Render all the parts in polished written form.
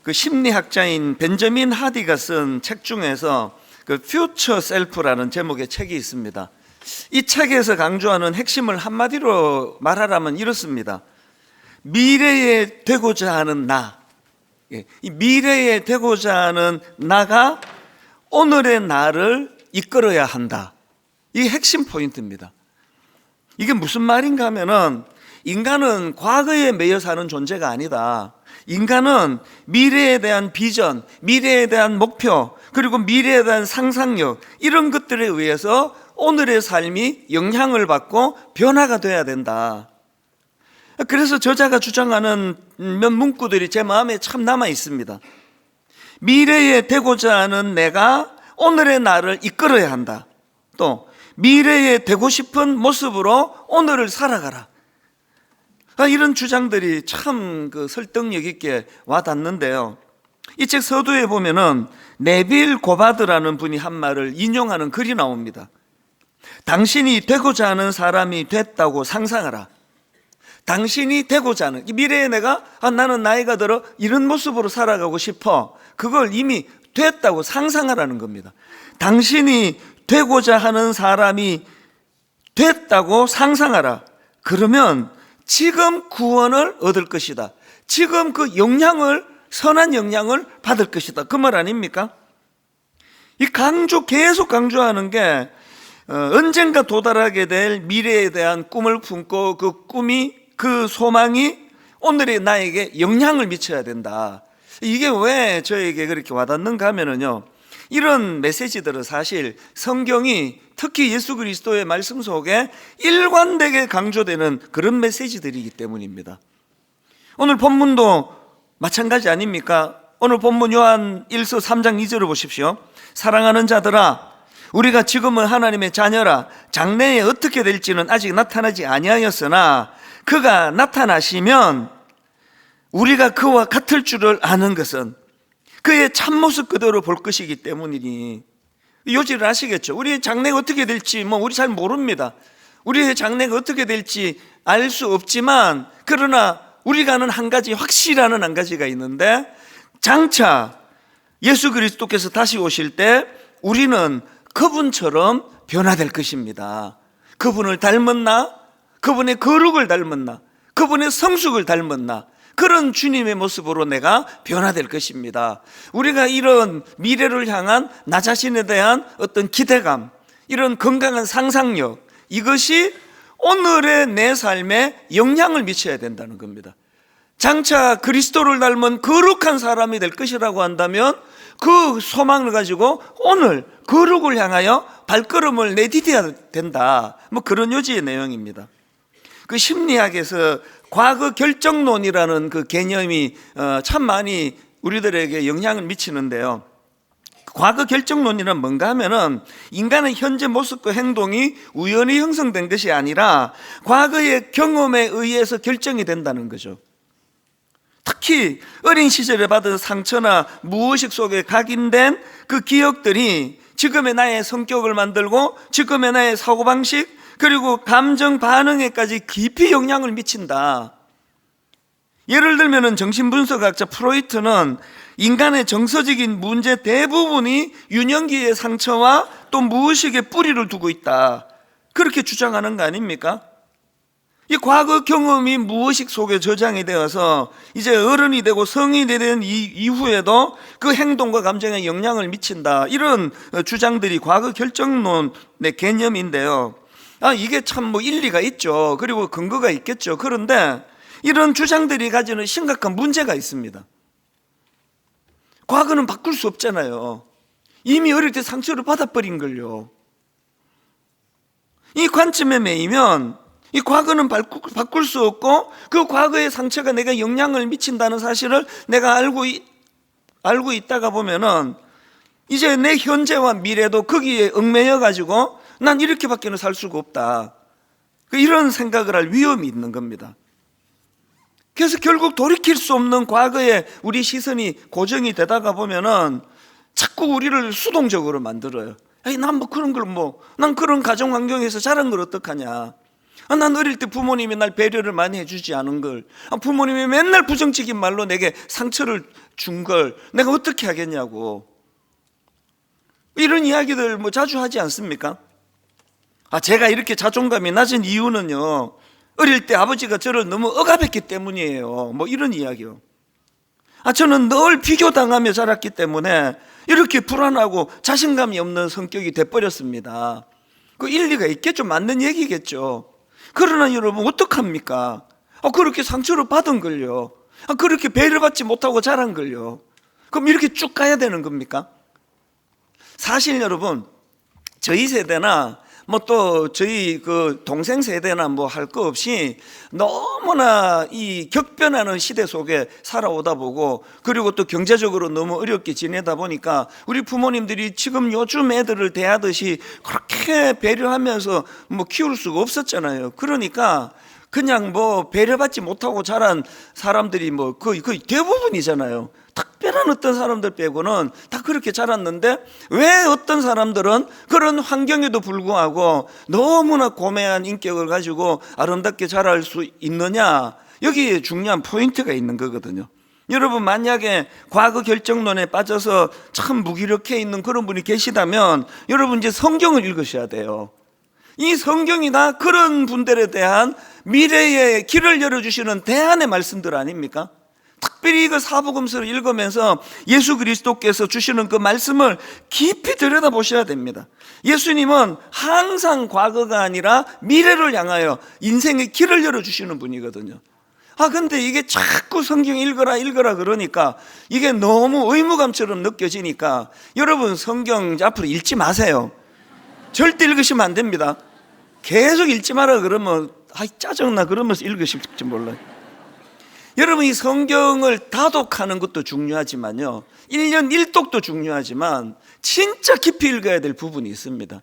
그 심리학자인 벤저민 하디가 쓴 책 중에서 그 퓨처 셀프라는 제목의 책이 있습니다. 이 책에서 강조하는 핵심을 한마디로 말하라면 이렇습니다. 미래에 되고자 하는 나, 이 미래에 되고자 하는 나가 오늘의 나를 이끌어야 한다. 이게 핵심 포인트입니다. 이게 무슨 말인가 하면은 인간은 과거에 매여 사는 존재가 아니다. 인간은 미래에 대한 비전, 미래에 대한 목표, 그리고 미래에 대한 상상력, 이런 것들에 의해서 오늘의 삶이 영향을 받고 변화가 돼야 된다. 그래서 저자가 주장하는 몇 문구들이 제 마음에 참 남아 있습니다. 미래에 되고자 하는 내가 오늘의 나를 이끌어야 한다. 또 미래에 되고 싶은 모습으로 오늘을 살아가라. 이런 주장들이 참 설득력 있게 와닿는데요. 이 책 서두에 보면은 네빌 고바드라는 분이 한 말을 인용하는 글이 나옵니다. 당신이 되고자 하는 사람이 됐다고 상상하라. 당신이 되고자 하는, 미래에 내가 나는 나이가 들어 이런 모습으로 살아가고 싶어, 그걸 이미 됐다고 상상하라는 겁니다. 당신이 되고자 하는 사람이 됐다고 상상하라. 그러면 지금 구원을 얻을 것이다. 지금 그 영향을, 선한 영향을 받을 것이다. 그 말 아닙니까? 이 계속 강조하는 게 언젠가 도달하게 될 미래에 대한 꿈을 품고 그 꿈이, 그 소망이 오늘의 나에게 영향을 미쳐야 된다. 이게 왜 저에게 그렇게 와닿는가 하면은요, 이런 메시지들은 사실 성경이 특히 예수 그리스도의 말씀 속에 일관되게 강조되는 그런 메시지들이기 때문입니다. 오늘 본문도 마찬가지 아닙니까? 오늘 본문 요한 1서 3장 2절을 보십시오. 사랑하는 자들아, 우리가 지금은 하나님의 자녀라. 장래에 어떻게 될지는 아직 나타나지 아니하였으나 그가 나타나시면 우리가 그와 같을 줄을 아는 것은 그의 참모습 그대로 볼 것이기 때문이니. 요지를 아시겠죠? 우리의 장래가 어떻게 될지 우리 잘 모릅니다. 우리의 장래가 어떻게 될지 알 수 없지만, 그러나 우리가 아는 한 가지, 확실한 한 가지가 있는데, 장차 예수 그리스도께서 다시 오실 때 우리는 그분처럼 변화될 것입니다. 그분을 닮은 나, 그분의 거룩을 닮은 나, 그분의 성숙을 닮은 나, 그런 주님의 모습으로 내가 변화될 것입니다. 우리가 이런 미래를 향한 나 자신에 대한 어떤 기대감, 이런 건강한 상상력, 이것이 오늘의 내 삶에 영향을 미쳐야 된다는 겁니다. 장차 그리스도를 닮은 거룩한 사람이 될 것이라고 한다면 그 소망을 가지고 오늘 거룩을 향하여 발걸음을 내디뎌야 된다. 그런 요지의 내용입니다. 그 심리학에서 과거 결정론이라는 그 개념이 참 많이 우리들에게 영향을 미치는데요. 과거 결정론이란 뭔가 하면은 인간의 현재 모습과 행동이 우연히 형성된 것이 아니라 과거의 경험에 의해서 결정이 된다는 거죠. 특히 어린 시절에 받은 상처나 무의식 속에 각인된 그 기억들이 지금의 나의 성격을 만들고 지금의 나의 사고방식, 그리고 감정 반응에까지 깊이 영향을 미친다. 예를 들면 정신분석학자 프로이트는 인간의 정서적인 문제 대부분이 유년기의 상처와 또 무의식의 뿌리를 두고 있다, 그렇게 주장하는 거 아닙니까? 이 과거 경험이 무의식 속에 저장이 되어서 이제 어른이 되고 성인이 된 이후에도 그 행동과 감정에 영향을 미친다, 이런 주장들이 과거 결정론의 개념인데요. 이게 참 일리가 있죠. 그리고 근거가 있겠죠. 그런데 이런 주장들이 가지는 심각한 문제가 있습니다. 과거는 바꿀 수 없잖아요. 이미 어릴 때 상처를 받아버린 걸요. 이 관점에 매이면 이 과거는 바꿀 수 없고 그 과거의 상처가 내가 영향을 미친다는 사실을 내가 알고 있다가 보면은 이제 내 현재와 미래도 거기에 얽매여 가지고 난 이렇게밖에는 살 수가 없다, 이런 생각을 할 위험이 있는 겁니다. 그래서 결국 돌이킬 수 없는 과거에 우리 시선이 고정이 되다가 보면은 자꾸 우리를 수동적으로 만들어요. 난 그런 가정 환경에서 자란 걸 어떡하냐, 난 어릴 때 부모님이 날 배려를 많이 해주지 않은 걸, 부모님이 맨날 부정적인 말로 내게 상처를 준 걸 내가 어떻게 하겠냐고. 이런 이야기들 자주 하지 않습니까? 제가 이렇게 자존감이 낮은 이유는요, 어릴 때 아버지가 저를 너무 억압했기 때문이에요. 이런 이야기요. 저는 늘 비교당하며 자랐기 때문에 이렇게 불안하고 자신감이 없는 성격이 돼버렸습니다. 그 일리가 있겠죠. 맞는 얘기겠죠. 그러나 여러분 어떡합니까? 그렇게 상처를 받은 걸요, 그렇게 배려받지 못하고 자란 걸요, 그럼 이렇게 쭉 가야 되는 겁니까? 사실 여러분, 저희 세대나 또 저희 그 동생 세대나 할 거 없이 너무나 이 격변하는 시대 속에 살아오다 보고, 그리고 또 경제적으로 너무 어렵게 지내다 보니까 우리 부모님들이 지금 요즘 애들을 대하듯이 그렇게 배려하면서 키울 수가 없었잖아요. 그러니까 그냥 배려받지 못하고 자란 사람들이 거의 대부분이잖아요. 특별한 어떤 사람들 빼고는 다 그렇게 자랐는데, 왜 어떤 사람들은 그런 환경에도 불구하고 너무나 고매한 인격을 가지고 아름답게 자랄 수 있느냐, 여기에 중요한 포인트가 있는 거거든요. 여러분, 만약에 과거 결정론에 빠져서 참 무기력해 있는 그런 분이 계시다면 여러분 이제 성경을 읽으셔야 돼요. 이 성경이 다 그런 분들에 대한 미래의 길을 열어주시는 대안의 말씀들 아닙니까? 특별히 그 사복음서를 읽으면서 예수 그리스도께서 주시는 그 말씀을 깊이 들여다보셔야 됩니다. 예수님은 항상 과거가 아니라 미래를 향하여 인생의 길을 열어주시는 분이거든요. 근데 이게 자꾸 성경 읽어라 그러니까 이게 너무 의무감처럼 느껴지니까 여러분, 성경 앞으로 읽지 마세요. 절대 읽으시면 안 됩니다. 계속 읽지 마라 그러면 짜증나 그러면서 읽으실지 몰라요. 여러분, 이 성경을 다독하는 것도 중요하지만요, 1년 1독도 중요하지만 진짜 깊이 읽어야 될 부분이 있습니다.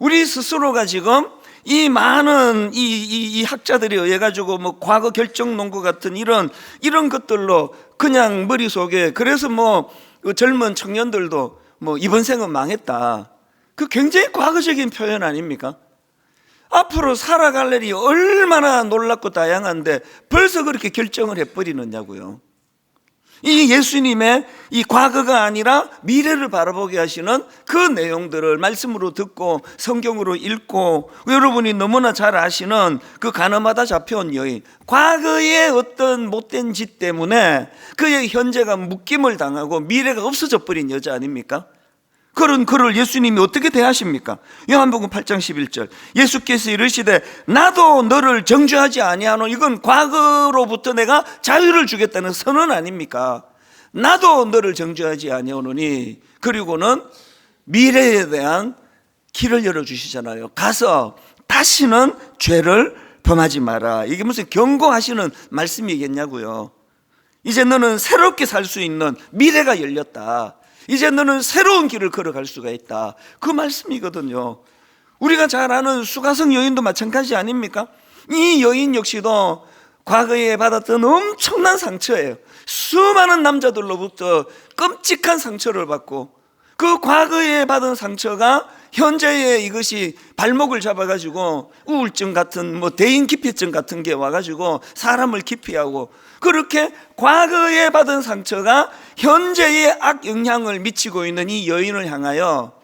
우리 스스로가 지금 이 많은 이 학자들에 의해 가지고 과거 결정론과 같은 이런 것들로 그냥 머릿속에, 그래서 젊은 청년들도 이번 생은 망했다, 그 굉장히 과거적인 표현 아닙니까? 앞으로 살아갈 일이 얼마나 놀랍고 다양한데 벌써 그렇게 결정을 해버리느냐고요. 이 예수님의 이 과거가 아니라 미래를 바라보게 하시는 그 내용들을 말씀으로 듣고 성경으로 읽고, 여러분이 너무나 잘 아시는 그 가늠하다 잡혀온 여인, 과거의 어떤 못된 짓 때문에 그의 현재가 묶임을 당하고 미래가 없어져 버린 여자 아닙니까? 그런 그를 예수님이 어떻게 대하십니까? 요한복음 8장 11절, 예수께서 이르시되 나도 너를 정죄하지 아니하노. 이건 과거로부터 내가 자유를 주겠다는 선언 아닙니까? 나도 너를 정죄하지 아니하노니. 그리고는 미래에 대한 길을 열어주시잖아요. 가서 다시는 죄를 범하지 마라. 이게 무슨 경고하시는 말씀이겠냐고요. 이제 너는 새롭게 살 수 있는 미래가 열렸다. 이제 너는 새로운 길을 걸어갈 수가 있다. 그 말씀이거든요. 우리가 잘 아는 수가성 여인도 마찬가지 아닙니까? 이 여인 역시도 과거에 받았던 엄청난 상처예요. 수많은 남자들로부터 끔찍한 상처를 받고, 그 과거에 받은 상처가 현재에 이것이 발목을 잡아가지고 우울증 같은 대인기피증 같은 게 와가지고 사람을 기피하고, 그렇게 과거에 받은 상처가 현재에 악영향을 미치고 있는 이 여인을 향하여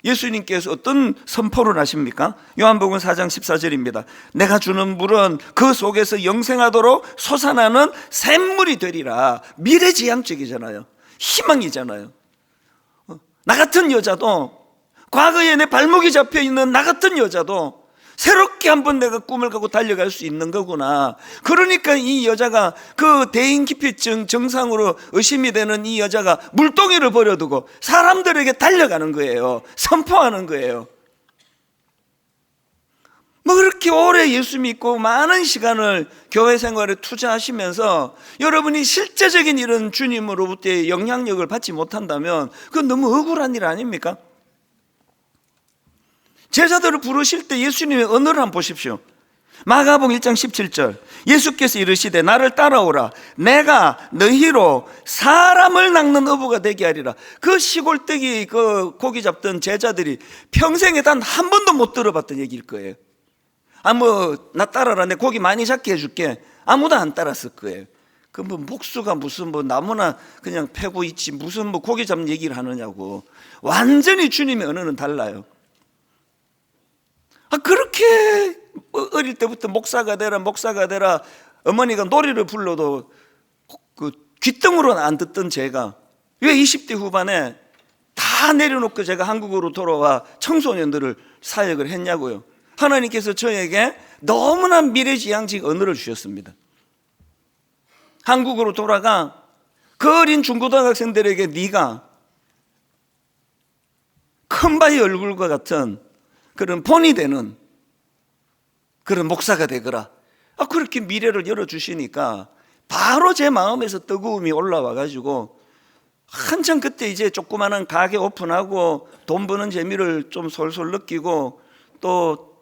예수님께서 어떤 선포를 하십니까? 요한복음 4장 14절입니다. 내가 주는 물은 그 속에서 영생하도록 솟아나는 샘물이 되리라. 미래지향적이잖아요. 희망이잖아요. 나 같은 여자도, 과거에 내 발목이 잡혀있는 나 같은 여자도 새롭게 한번 내가 꿈을 갖고 달려갈 수 있는 거구나. 그러니까 이 여자가 그 대인기피증 증상으로 의심이 되는 이 여자가 물동이를 버려두고 사람들에게 달려가는 거예요. 선포하는 거예요. 그렇게 오래 예수 믿고 많은 시간을 교회 생활에 투자하시면서 여러분이 실제적인 이런 주님으로부터의 영향력을 받지 못한다면 그건 너무 억울한 일 아닙니까? 제자들을 부르실 때 예수님의 언어를 한번 보십시오. 마가복음 1장 17절, 예수께서 이르시되 나를 따라오라. 내가 너희로 사람을 낚는 어부가 되게 하리라. 그 시골뜨기 그 고기 잡던 제자들이 평생에 단 한 번도 못 들어봤던 얘기일 거예요. 나 따라라. 내 고기 많이 잡게 해줄게. 아무도 안 따랐을 거예요. 그 뭐 목수가 무슨 뭐 나무나 그냥 패고 있지 무슨 뭐 고기 잡는 얘기를 하느냐고. 완전히 주님의 언어는 달라요. 그렇게 어릴 때부터 목사가 되라 어머니가 노래를 불러도 그 귀등으로는 안 듣던 제가 왜 20대 후반에 다 내려놓고 제가 한국으로 돌아와 청소년들을 사역을 했냐고요. 하나님께서 저에게 너무나 미래지향적 언어를 주셨습니다. 한국으로 돌아가 그 어린 중고등학생들에게 네가 큰 바위 얼굴과 같은 그런 본이 되는 그런 목사가 되거라. 그렇게 미래를 열어주시니까 바로 제 마음에서 뜨거움이 올라와 가지고 한참 그때 이제 조그마한 가게 오픈하고 돈 버는 재미를 좀 솔솔 느끼고 또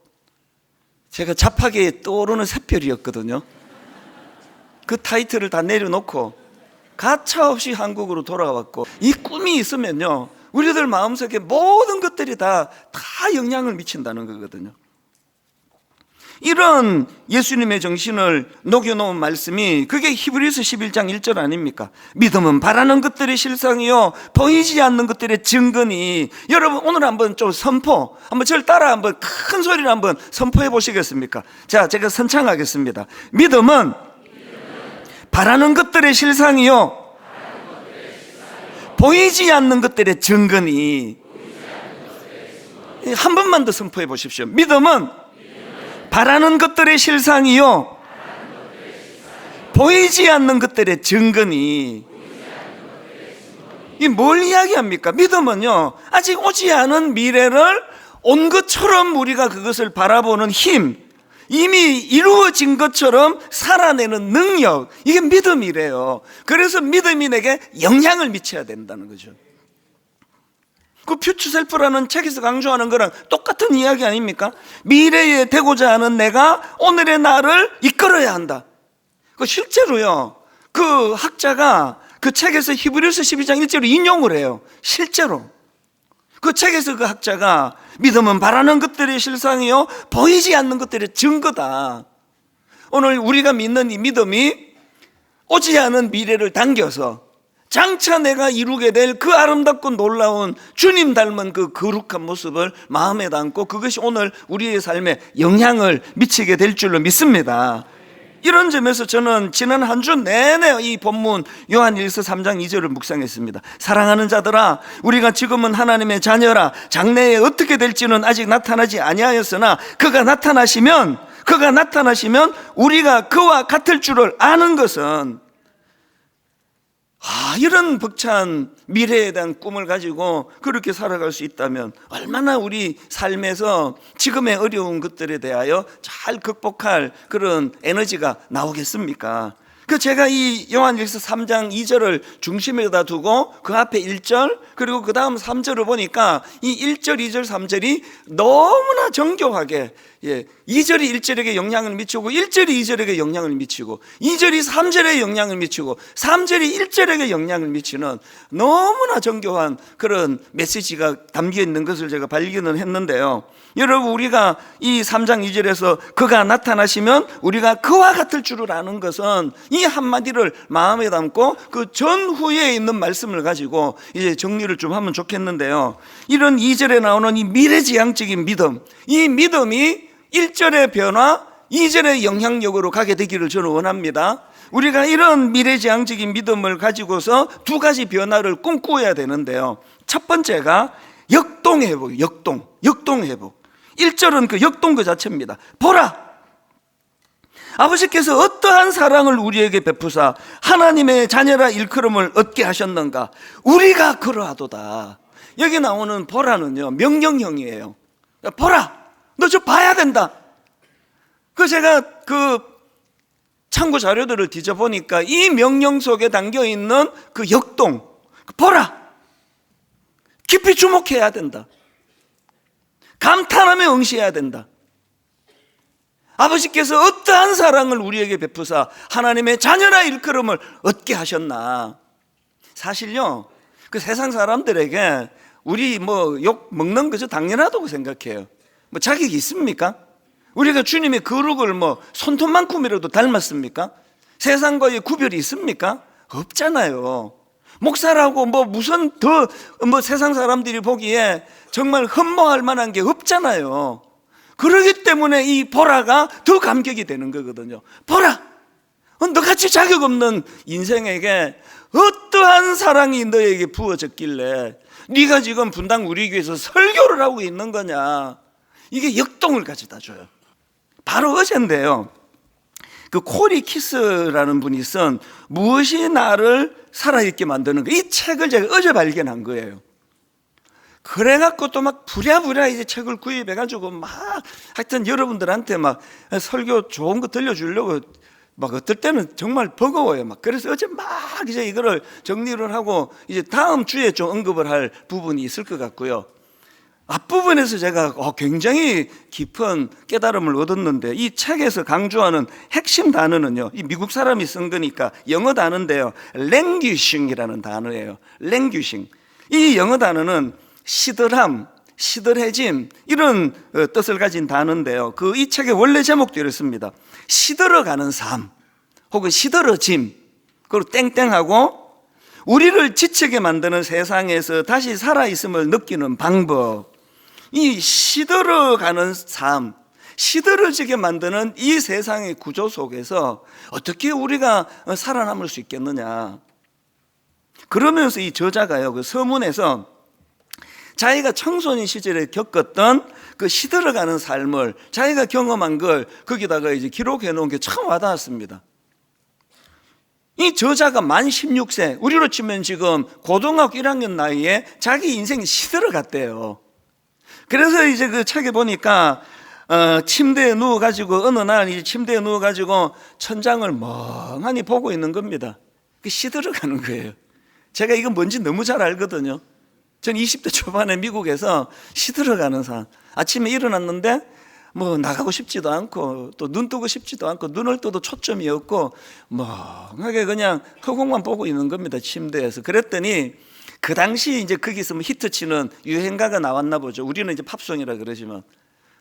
제가 잡하게 떠오르는 새별이었거든요. 그 타이틀을 다 내려놓고 가차없이 한국으로 돌아왔고, 이 꿈이 있으면요 우리들 마음속에 모든 것들이 다 영향을 미친다는 거거든요. 이런 예수님의 정신을 녹여놓은 말씀이 그게 히브리서 11장 1절 아닙니까? 믿음은 바라는 것들의 실상이요 보이지 않는 것들의 증거니. 여러분 오늘 한번 좀 한번 저를 따라 한번 큰 소리로 한번 선포해 보시겠습니까? 자, 제가 선창하겠습니다. 믿음은 바라는 것들의 실상이요 보이지 않는 것들의 증거니. 한 번만 더 선포해 보십시오. 믿음은 바라는 것들의 실상이요 보이지 않는 것들의 증거니. 이 뭘 이야기합니까? 믿음은요 아직 오지 않은 미래를 온 것처럼 우리가 그것을 바라보는 힘, 이미 이루어진 것처럼 살아내는 능력, 이게 믿음이래요. 그래서 믿음이 내게 영향을 미쳐야 된다는 거죠. 그 퓨처 셀프라는 책에서 강조하는 거랑 똑같은 이야기 아닙니까? 미래에 되고자 하는 내가 오늘의 나를 이끌어야 한다. 그 실제로요 그 학자가 그 책에서 히브리서 12장 1절을 인용을 해요. 실제로 그 책에서 그 학자가 믿음은 바라는 것들의 실상이요 보이지 않는 것들의 증거다. 오늘 우리가 믿는 이 믿음이 오지 않은 미래를 당겨서 장차 내가 이루게 될 그 아름답고 놀라운 주님 닮은 그 거룩한 모습을 마음에 담고 그것이 오늘 우리의 삶에 영향을 미치게 될 줄로 믿습니다. 이런 점에서 저는 지난 한 주 내내 이 본문 요한일서 3장 2절을 묵상했습니다. 사랑하는 자들아, 우리가 지금은 하나님의 자녀라. 장래에 어떻게 될지는 아직 나타나지 아니하였으나 그가 나타나시면 우리가 그와 같을 줄을 아는 것은, 이런 벅찬 미래에 대한 꿈을 가지고 그렇게 살아갈 수 있다면 얼마나 우리 삶에서 지금의 어려운 것들에 대하여 잘 극복할 그런 에너지가 나오겠습니까? 제가 이 요한일서 3장 2절을 중심에다 두고 그 앞에 1절 그리고 그 다음 3절을 보니까 이 1절, 2절, 3절이 너무나 정교하게 2절이 1절에게 영향을 미치고 1절이 2절에게 영향을 미치고 2절이 3절에 영향을 미치고 3절이 1절에게 영향을 미치는 너무나 정교한 그런 메시지가 담겨 있는 것을 제가 발견을 했는데요. 여러분, 우리가 이 3장 2절에서 그가 나타나시면 우리가 그와 같을 줄을 아는 것은, 이 한마디를 마음에 담고 그 전후에 있는 말씀을 가지고 이제 정리를 좀 하면 좋겠는데요. 이런 2절에 나오는 이 미래지향적인 믿음, 이 믿음이 1절의 변화, 2절의 영향력으로 가게 되기를 저는 원합니다. 우리가 이런 미래지향적인 믿음을 가지고서 두 가지 변화를 꿈꾸어야 되는데요. 첫 번째가 역동회복, 역동회복. 1절은 그 역동 그 자체입니다. 보라, 아버지께서 어떠한 사랑을 우리에게 베푸사 하나님의 자녀라 일컬음을 얻게 하셨는가. 우리가 그러하도다. 여기 나오는 보라는요 명령형이에요. 보라, 너 저 봐야 된다. 제가 참고 자료들을 뒤져보니까 이 명령 속에 담겨있는 그 역동, 보라, 깊이 주목해야 된다. 감탄하며 응시해야 된다. 아버지께서 어떠한 사랑을 우리에게 베푸사 하나님의 자녀라 일컬음을 얻게 하셨나. 사실요 그 세상 사람들에게 우리 욕 먹는 거죠 당연하다고 생각해요. 자격이 있습니까? 우리가 주님의 거룩을 뭐 손톱만큼이라도 닮았습니까? 세상과의 구별이 있습니까? 없잖아요. 목사라고 뭐 무슨 더 뭐 세상 사람들이 보기에 정말 흠모할 만한 게 없잖아요. 그러기 때문에 이 보라가 더 감격이 되는 거거든요. 보라! 너같이 자격 없는 인생에게 어떠한 사랑이 너에게 부어졌길래 네가 지금 분당 우리 교회에서 설교를 하고 있는 거냐. 이게 역동을 가져다 줘요. 바로 어젠데요, 그 코리 키스라는 분이 쓴 무엇이 나를 살아있게 만드는가, 이 책을 제가 어제 발견한 거예요. 그래갖고 또 막 부랴부랴 이제 책을 구입해가지고 막 하여튼 여러분들한테 막 설교 좋은 거 들려주려고 막 어떨 때는 정말 버거워요. 막 그래서 어제 막 이제 이거를 정리를 하고 이제 다음 주에 좀 언급을 할 부분이 있을 것 같고요. 앞부분에서 제가 굉장히 깊은 깨달음을 얻었는데, 이 책에서 강조하는 핵심 단어는요, 이 미국 사람이 쓴 거니까 영어 단어인데요, languishing이라는 단어예요. languishing. 이 영어 단어는 시들함, 시들해짐, 이런 뜻을 가진 단어인데요, 이 책의 원래 제목도 이렇습니다. 시들어가는 삶 혹은 시들어짐, 그리고 땡땡하고 우리를 지치게 만드는 세상에서 다시 살아있음을 느끼는 방법. 이 시들어가는 삶, 시들어지게 만드는 이 세상의 구조 속에서 어떻게 우리가 살아남을 수 있겠느냐. 그러면서 이 저자가요, 그 서문에서 자기가 청소년 시절에 겪었던 그 시들어가는 삶을, 자기가 경험한 걸 거기다가 이제 기록해 놓은 게 참 와닿았습니다. 이 저자가 만 16세, 우리로 치면 지금 고등학교 1학년 나이에 자기 인생이 시들어갔대요. 그래서 이제 그 책에 보니까 침대에 누워가지고 어느 날 이제 침대에 누워가지고 천장을 멍하니 보고 있는 겁니다. 그 시들어가는 거예요. 제가 이건 뭔지 너무 잘 알거든요. 전 20대 초반에 미국에서 시들어가는 삶. 아침에 일어났는데 뭐 나가고 싶지도 않고 또 눈 뜨고 싶지도 않고 눈을 떠도 초점이 없고 멍하게 그냥 허공만 보고 있는 겁니다, 침대에서. 그랬더니 그 당시 이제 거기서 뭐 히트치는 유행가가 나왔나 보죠. 우리는 이제 팝송이라 그러지만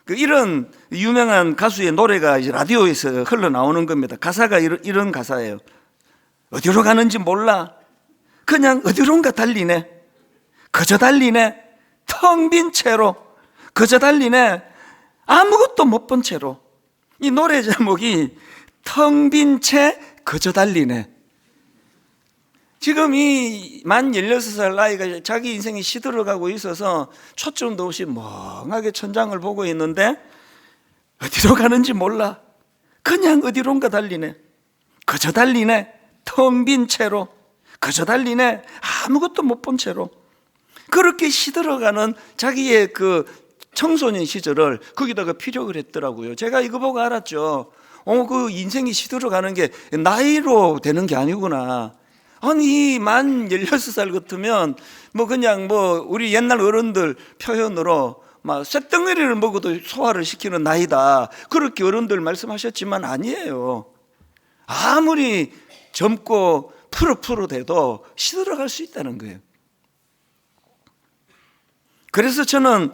이런 유명한 가수의 노래가 이제 라디오에서 흘러나오는 겁니다. 가사가 이런 가사예요. 어디로 가는지 몰라. 그냥 어디론가 달리네. 그저 달리네. 텅 빈 채로. 그저 달리네. 아무것도 못 본 채로. 이 노래 제목이 텅 빈 채 그저 달리네. 지금 이 만 16살 나이가 자기 인생이 시들어가고 있어서 초점도 없이 멍하게 천장을 보고 있는데 어디로 가는지 몰라. 그냥 어디론가 달리네. 그저 달리네. 텅 빈 채로. 그저 달리네. 아무것도 못 본 채로. 그렇게 시들어가는 자기의 그 청소년 시절을 거기다가 피력을 했더라고요. 제가 이거 보고 알았죠. 그 인생이 시들어가는 게 나이로 되는 게 아니구나. 아니, 만 16살 같으면 뭐 그냥 뭐 우리 옛날 어른들 표현으로 막 쇳덩어리를 먹어도 소화를 시키는 나이다. 그렇게 어른들 말씀하셨지만 아니에요. 아무리 젊고 푸르푸르 돼도 시들어갈 수 있다는 거예요. 그래서 저는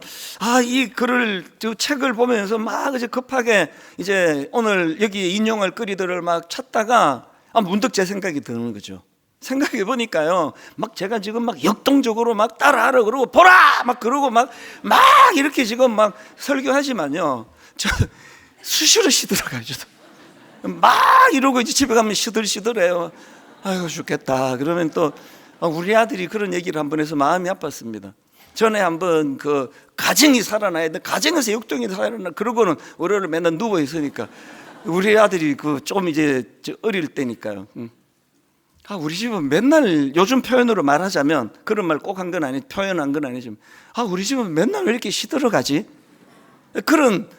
이 글을, 책을 보면서 막 이제 급하게 이제 오늘 여기 인용할 거리들을 막 찾다가 문득 제 생각이 드는 거죠. 생각해 보니까요, 막 제가 지금 막 역동적으로 막 따라하라 그러고 보라 막 그러고 막 이렇게 지금 막 설교하지만요, 저 수시로 시들어가요. 저도 막 이러고 이제 집에 가면 시들시들해요. 아이고 죽겠다. 그러면 또 우리 아들이 그런 얘기를 한번 해서 마음이 아팠습니다. 전에 한번 그 가정이 살아나야 돼. 가정에서 역동이 살아나. 그러고는 월요일에 맨날 누워 있으니까 우리 아들이 그 좀 이제 어릴 때니까요. 우리 집은 맨날, 요즘 표현으로 말하자면, 그런 말 꼭 한 건 아니, 표현한 건 아니지만, 우리 집은 맨날 왜 이렇게 시들어가지? 그런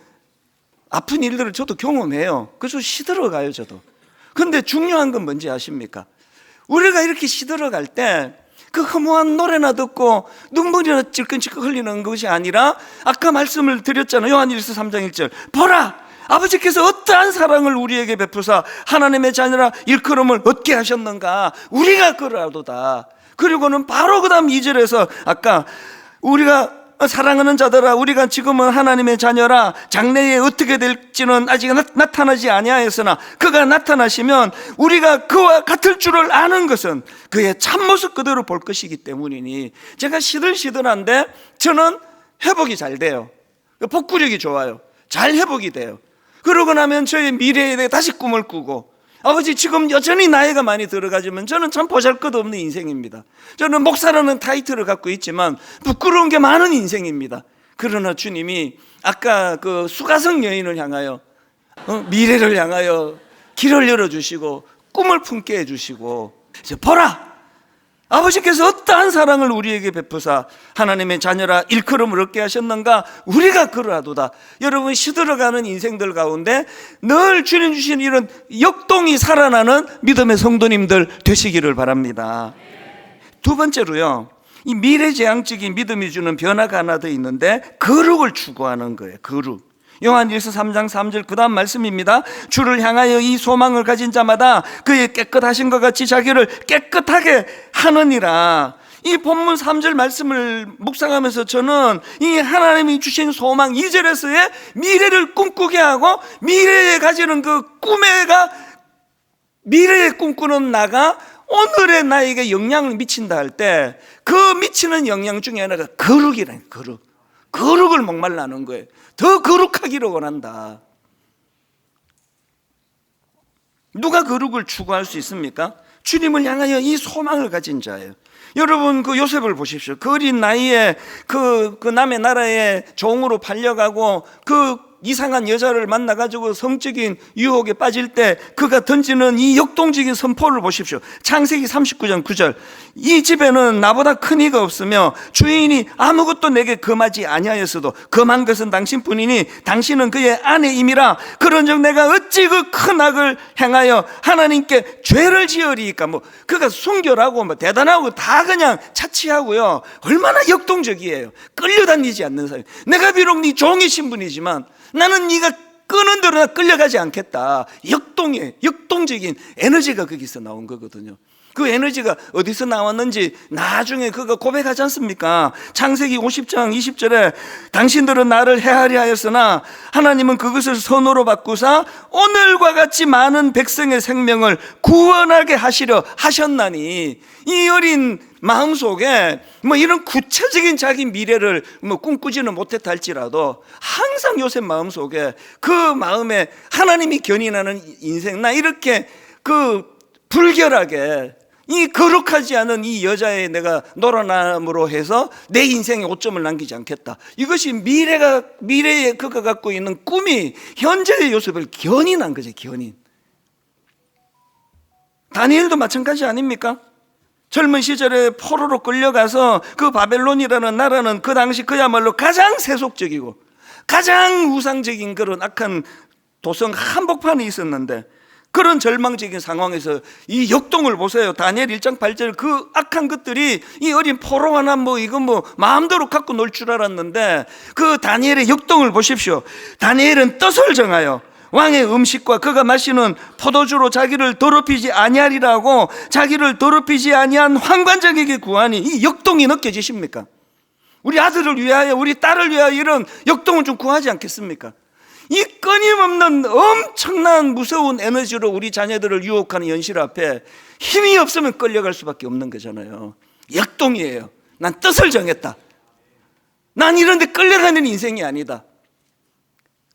아픈 일들을 저도 경험해요. 그래서 시들어가요, 저도. 근데 중요한 건 뭔지 아십니까? 우리가 이렇게 시들어갈 때 그 허무한 노래나 듣고 눈물이나 찔끔찔끔 흘리는 것이 아니라, 아까 말씀을 드렸잖아요. 요한일서 3장 1절. 보라! 아버지께서 어떠한 사랑을 우리에게 베푸사 하나님의 자녀라 일컬음을 얻게 하셨는가. 우리가 그러하도다. 그리고는 바로 그 다음 2절에서 아까 우리가 사랑하는 자들아, 우리가 지금은 하나님의 자녀라. 장래에 어떻게 될지는 아직 나타나지 아니하였으나 그가 나타나시면 우리가 그와 같을 줄을 아는 것은 그의 참모습 그대로 볼 것이기 때문이니. 제가 시들시들한데 저는 회복이 잘 돼요. 복구력이 좋아요. 잘 회복이 돼요. 그러고 나면 저의 미래에 대해 다시 꿈을 꾸고, 아버지 지금 여전히 나이가 많이 들어가지만 저는 참 보잘것없는 인생입니다. 저는 목사라는 타이틀을 갖고 있지만 부끄러운 게 많은 인생입니다. 그러나 주님이 아까 그 수가성 여인을 향하여 미래를 향하여 길을 열어주시고 꿈을 품게 해주시고, 이제 보라! 아버지께서 어떠한 사랑을 우리에게 베푸사 하나님의 자녀라 일컬음을 얻게 하셨는가? 우리가 그러하도다. 여러분, 시들어가는 인생들 가운데 늘 주님 주신 이런 역동이 살아나는 믿음의 성도님들 되시기를 바랍니다. 두 번째로요, 이 미래지향적인 믿음이 주는 변화가 하나 더 있는데 거룩을 추구하는 거예요. 거룩. 요한일서 3장 3절 그 다음 말씀입니다. 주를 향하여 이 소망을 가진 자마다 그의 깨끗하신 것 같이 자기를 깨끗하게 하느니라. 이 본문 3절 말씀을 묵상하면서 저는 이 하나님이 주신 소망 2절에서의 미래를 꿈꾸게 하고, 미래에 가지는 그 미래에 꿈꾸는 나가 오늘의 나에게 영향을 미친다 할 때 그 미치는 영향 중에 하나가 거룩이라는 거룩. 거룩을 목말라는 거예요. 더 거룩하기를 원한다. 누가 거룩을 추구할 수 있습니까? 주님을 향하여 이 소망을 가진 자예요. 여러분, 그 요셉을 보십시오. 그 어린 나이에 그 남의 나라에 종으로 팔려가고 그 이상한 여자를 만나가지고 성적인 유혹에 빠질 때 그가 던지는 이 역동적인 선포를 보십시오. 창세기 39장 9절. 이 집에는 나보다 큰 이가 없으며 주인이 아무것도 내게 금하지 아니하였어도 금한 것은 당신뿐이니 당신은 그의 아내임이라. 그런즉 내가 어찌 그 큰 악을 행하여 하나님께 죄를 지으리이까. 그가 순결하고 대단하고 다 그냥 차치하고요. 얼마나 역동적이에요. 끌려다니지 않는 사람. 내가 비록 네 종의 신분이지만 나는 네가 끄는 대로 끌려가지 않겠다. 역동적인 에너지가 거기서 나온 거거든요. 그 에너지가 어디서 나왔는지 나중에 그가 고백하지 않습니까? 창세기 50장 20절에 당신들은 나를 해하려 하였으나 하나님은 그것을 선으로 바꾸사 오늘과 같이 많은 백성의 생명을 구원하게 하시려 하셨나니. 이 어린 마음속에 이런 구체적인 자기 미래를 꿈꾸지는 못했다 할지라도 항상 요셉 마음속에 그 마음에 하나님이 견인하는 인생, 나 이렇게 불결하게 이 거룩하지 않은 이 여자의 내가 놀아남으로 해서 내 인생에 오점을 남기지 않겠다. 이것이 미래에 그가 갖고 있는 꿈이 현재의 요셉을 견인한 거죠. 견인. 다니엘도 마찬가지 아닙니까? 젊은 시절에 포로로 끌려가서 그 바벨론이라는 나라는 그 당시 그야말로 가장 세속적이고 가장 우상적인 그런 악한 도성 한복판에 있었는데, 그런 절망적인 상황에서 이 역동을 보세요. 다니엘 1장 8절 그 악한 것들이 이 어린 포로 하나 마음대로 갖고 놀 줄 알았는데 그 다니엘의 역동을 보십시오. 다니엘은 뜻을 정하여 왕의 음식과 그가 마시는 포도주로 자기를 더럽히지 아니하리라고 자기를 더럽히지 아니한 환관장에게 구하니. 이 역동이 느껴지십니까? 우리 아들을 위하여 우리 딸을 위하여 이런 역동을 좀 구하지 않겠습니까? 이 끊임없는 엄청난 무서운 에너지로 우리 자녀들을 유혹하는 현실 앞에 힘이 없으면 끌려갈 수밖에 없는 거잖아요. 역동이에요. 난 뜻을 정했다. 난 이런 데 끌려가는 인생이 아니다.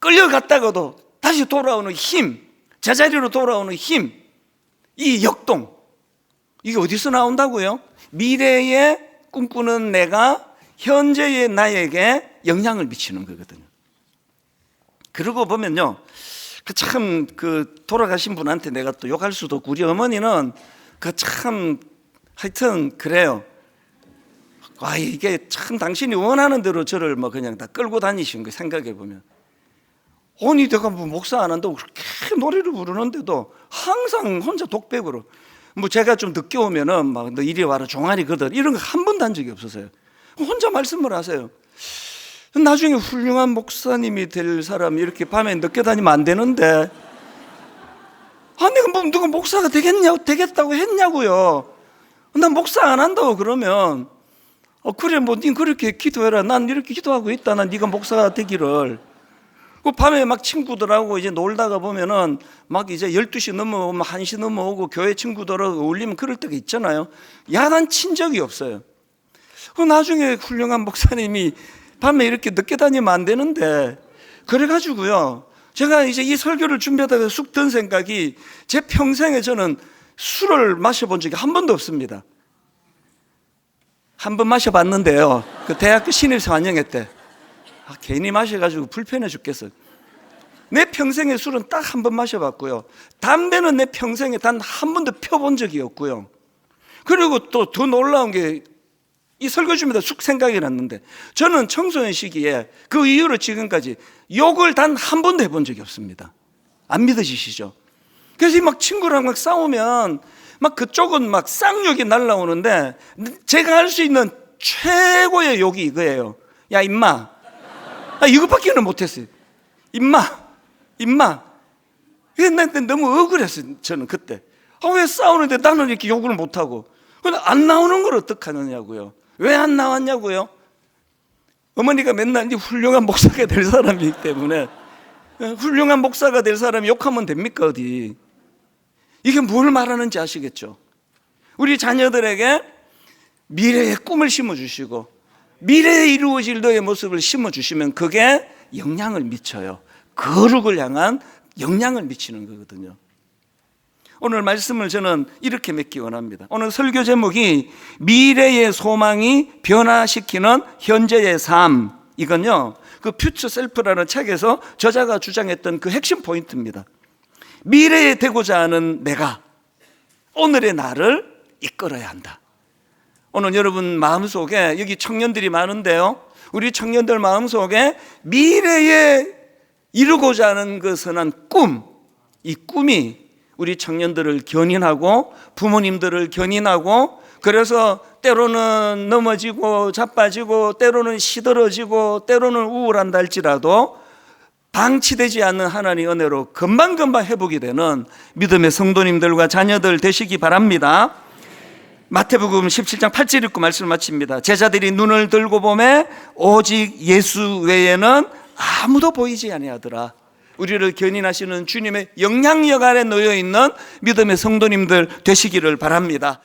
끌려갔다가도 다시 돌아오는 힘, 제자리로 돌아오는 힘, 이 역동, 이게 어디서 나온다고요? 미래에 꿈꾸는 내가 현재의 나에게 영향을 미치는 거거든요. 그러고 보면요, 돌아가신 분한테 내가 또 욕할 수도 없고, 우리 어머니는 하여튼 그래요. 이게 참 당신이 원하는 대로 저를 그냥 다 끌고 다니신 거 생각해 보면. 아니 내가 목사 안 한다고 그렇게 노래를 부르는데도 항상 혼자 독백으로 제가 좀 늦게 오면은 너 이리 와라 종아리 거들 이런 거 한 번도 한 적이 없었어요. 혼자 말씀을 하세요. 나중에 훌륭한 목사님이 될 사람이 이렇게 밤에 늦게 다니면 안 되는데, 내가 누가 목사가 되겠다고 했냐고요. 난 목사 안 한다고 그러면 그래 뭐 니 그렇게 기도해라. 난 이렇게 기도하고 있다. 난 네가 목사가 되기를. 그 밤에 막 친구들하고 이제 놀다가 보면은 막 이제 12시 넘어오면 1시 넘어오고 교회 친구들하고 어울리면 그럴 때가 있잖아요. 야단 친 적이 없어요. 그 나중에 훌륭한 목사님이 밤에 이렇게 늦게 다니면 안 되는데, 그래가지고요, 제가 이제 이 설교를 준비하다가 쑥 든 생각이, 제 평생에 저는 술을 마셔본 적이 한 번도 없습니다. 한 번 마셔봤는데요, 그 대학교 신입생 환영회 때 괜히 마셔가지고 불편해 죽겠어요. 내 평생에 술은 딱 한 번 마셔봤고요, 담배는 내 평생에 단 한 번도 펴본 적이 없고요. 그리고 또 더 놀라운 게, 이 설교 중에다 쑥 생각이 났는데, 저는 청소년 시기에 그 이후로 지금까지 욕을 단 한 번도 해본 적이 없습니다. 안 믿어지시죠? 그래서 막 친구랑 막 싸우면 막 그쪽은 막 쌍욕이 날라오는데, 제가 할 수 있는 최고의 욕이 이거예요. 야 임마. 이것밖에는 못했어요. 임마. 이게 너무 억울했어요. 저는 그때 왜 싸우는데 나는 이렇게 욕을 못하고. 근데 안 나오는 걸 어떡하느냐고요. 왜 안 나왔냐고요. 어머니가 맨날 훌륭한 목사가 될 사람이기 때문에, 훌륭한 목사가 될 사람이 욕하면 됩니까 어디. 이게 뭘 말하는지 아시겠죠? 우리 자녀들에게 미래의 꿈을 심어주시고 미래에 이루어질 너의 모습을 심어주시면 그게 영향을 미쳐요. 거룩을 향한 영향을 미치는 거거든요. 오늘 말씀을 저는 이렇게 맺기 원합니다. 오늘 설교 제목이 미래의 소망이 변화시키는 현재의 삶. 이건요, 그 퓨처 셀프라는 책에서 저자가 주장했던 그 핵심 포인트입니다. 미래에 되고자 하는 내가 오늘의 나를 이끌어야 한다. 오늘 여러분 마음속에, 여기 청년들이 많은데요, 우리 청년들 마음속에 미래에 이루고자 하는 그 선한 꿈, 이 꿈이 우리 청년들을 견인하고 부모님들을 견인하고, 그래서 때로는 넘어지고 자빠지고 때로는 시들어지고 때로는 우울한다 할지라도 방치되지 않는 하나님의 은혜로 금방금방 회복이 되는 믿음의 성도님들과 자녀들 되시기 바랍니다. 마태복음 17장 8절 읽고 말씀을 마칩니다. 제자들이 눈을 들고 보매 오직 예수 외에는 아무도 보이지 아니하더라. 우리를 견인하시는 주님의 영향력 아래 놓여 있는 믿음의 성도님들 되시기를 바랍니다.